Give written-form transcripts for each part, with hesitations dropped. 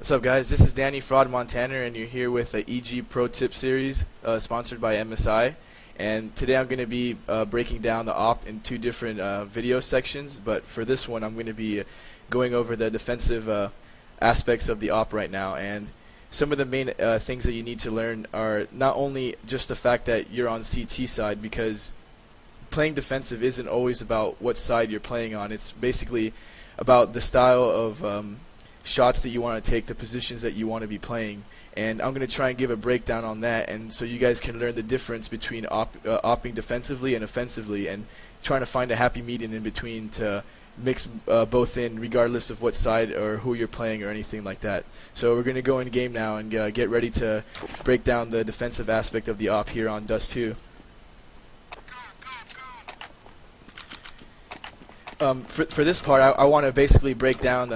What's up, guys? This is Danny fRoD Montana, and you're here with the EG Pro Tip Series sponsored by MSI. And today I'm going to be breaking down the AWP in two different video sections, but for this one I'm going to be going over the defensive aspects of the AWP right now. And some of the main things that you need to learn are not only just the fact that you're on CT side, because playing defensive isn't always about what side you're playing on. It's basically about the style of shots that you want to take, the positions that you want to be playing, and I'm going to try and give a breakdown on that, and so you guys can learn the difference between opping defensively and offensively, and trying to find a happy medium in between to mix both in, regardless of what side or who you're playing or anything like that. So we're going to go in game now and get ready to break down the defensive aspect of the AWP here on Dust 2. For this part, I want to basically break down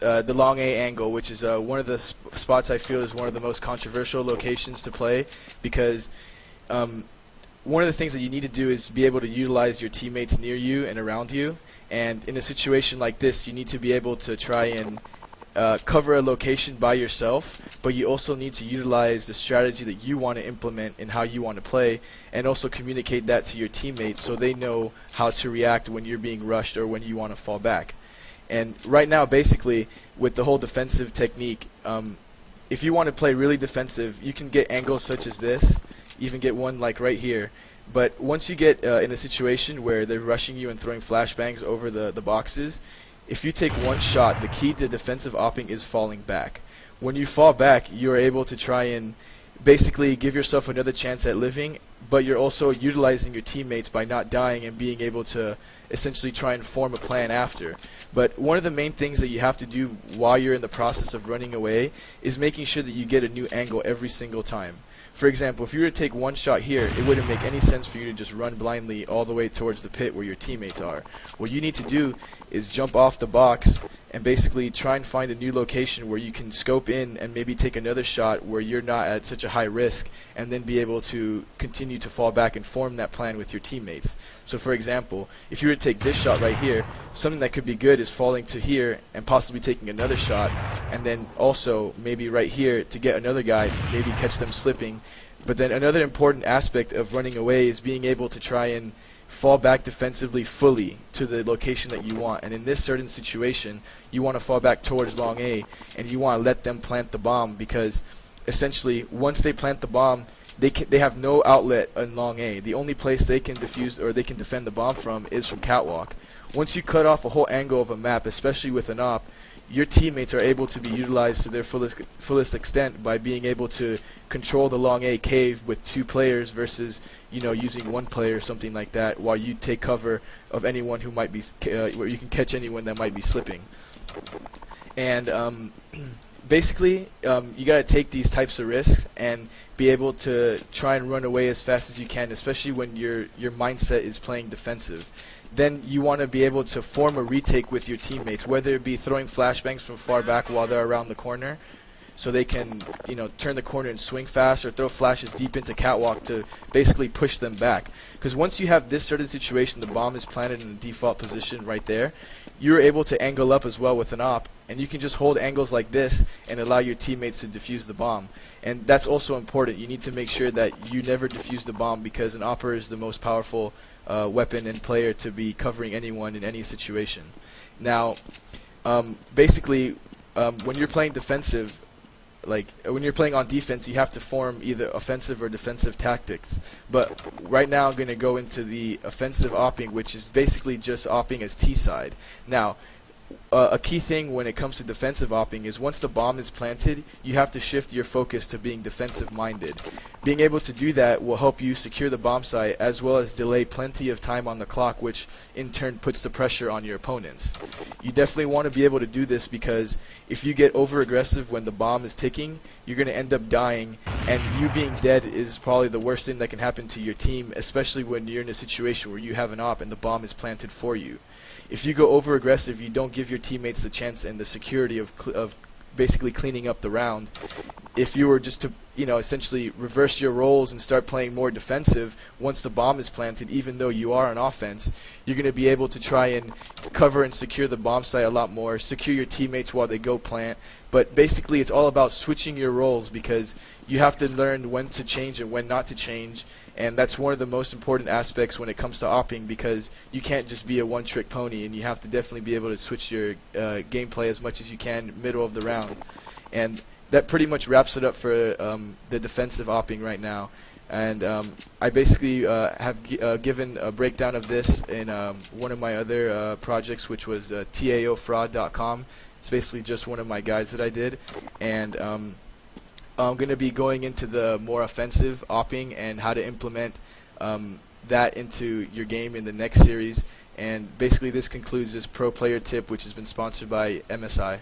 the long A angle, which is one of the spots I feel is one of the most controversial locations to play, because one of the things that you need to do is be able to utilize your teammates near you and around you, and in a situation like this you need to be able to try and cover a location by yourself, but you also need to utilize the strategy that you want to implement and how you want to play, and also communicate that to your teammates so they know how to react when you're being rushed or when you want to fall back. And right now, basically, with the whole defensive technique, if you want to play really defensive, you can get angles such as this, even get one like right here. But once you get in a situation where they're rushing you and throwing flashbangs over the boxes, if you take one shot, the key to defensive opping is falling back. When you fall back, you're able to try and basically give yourself another chance at living, but you're also utilizing your teammates by not dying and being able to essentially try and form a plan after. But one of the main things that you have to do while you're in the process of running away is making sure that you get a new angle every single time. For example, if you were to take one shot here, it wouldn't make any sense for you to just run blindly all the way towards the pit where your teammates are. What you need to do is jump off the box and basically try and find a new location where you can scope in and maybe take another shot where you're not at such a high risk, and then be able to continue to fall back and form that plan with your teammates. So for example, if you were to take this shot right here, something that could be good is falling to here and possibly taking another shot, and then also maybe right here to get another guy, maybe catch them slipping. But then another important aspect of running away is being able to try and fall back defensively fully to the location that you want. And in this certain situation, you want to fall back towards long A, and you want to let them plant the bomb, because essentially once they plant the bomb, they have no outlet in long A. The only place they can defuse or they can defend the bomb from is from catwalk. Once you cut off a whole angle of a map, especially with an AWP, your teammates are able to be utilized to their fullest extent by being able to control the long A cave with two players versus, you know, using one player or something like that, while you take cover of anyone who might be where you can catch anyone that might be slipping. And basically, you got to take these types of risks and be able to try and run away as fast as you can, especially when your mindset is playing defensive. Then you want to be able to form a retake with your teammates, whether it be throwing flashbangs from far back while they're around the corner, so they can, you know, turn the corner and swing fast, or throw flashes deep into catwalk to basically push them back. Because once you have this certain situation, the bomb is planted in the default position right there, you're able to angle up as well with an AWP, and you can just hold angles like this and allow your teammates to defuse the bomb. And that's also important. You need to make sure that you never defuse the bomb, because an AWPer is the most powerful weapon and player to be covering anyone in any situation. Now, basically, when you're playing defensive, like when you're playing on defense, you have to form either offensive or defensive tactics. But right now I'm going to go into the offensive opping, which is basically just opping as T-side. Now, a key thing when it comes to defensive opping is once the bomb is planted, you have to shift your focus to being defensive minded. Being able to do that will help you secure the bomb site, as well as delay plenty of time on the clock, which in turn puts the pressure on your opponents. You definitely want to be able to do this, because if you get over aggressive when the bomb is ticking, you're going to end up dying, and you being dead is probably the worst thing that can happen to your team, especially when you're in a situation where you have an AWP and the bomb is planted for you. If you go over aggressive, you don't give your teammates the chance and the security of basically cleaning up the round. If you were just to essentially reverse your roles and start playing more defensive once the bomb is planted, even though you are on offense. You're going to be able to try and cover and secure the bomb site a lot more, secure your teammates while they go plant. But basically it's all about switching your roles, because you have to learn when to change and when not to change, and that's one of the most important aspects when it comes to opping, because you can't just be a one-trick pony, and you have to definitely be able to switch your gameplay as much as you can middle of the round. And that pretty much wraps it up for the defensive opping right now. And I basically have given a breakdown of this in one of my other projects, which was taofrod.com. It's basically just one of my guides that I did. And I'm going to be going into the more offensive opping and how to implement that into your game in the next series. And basically this concludes this pro player tip, which has been sponsored by MSI.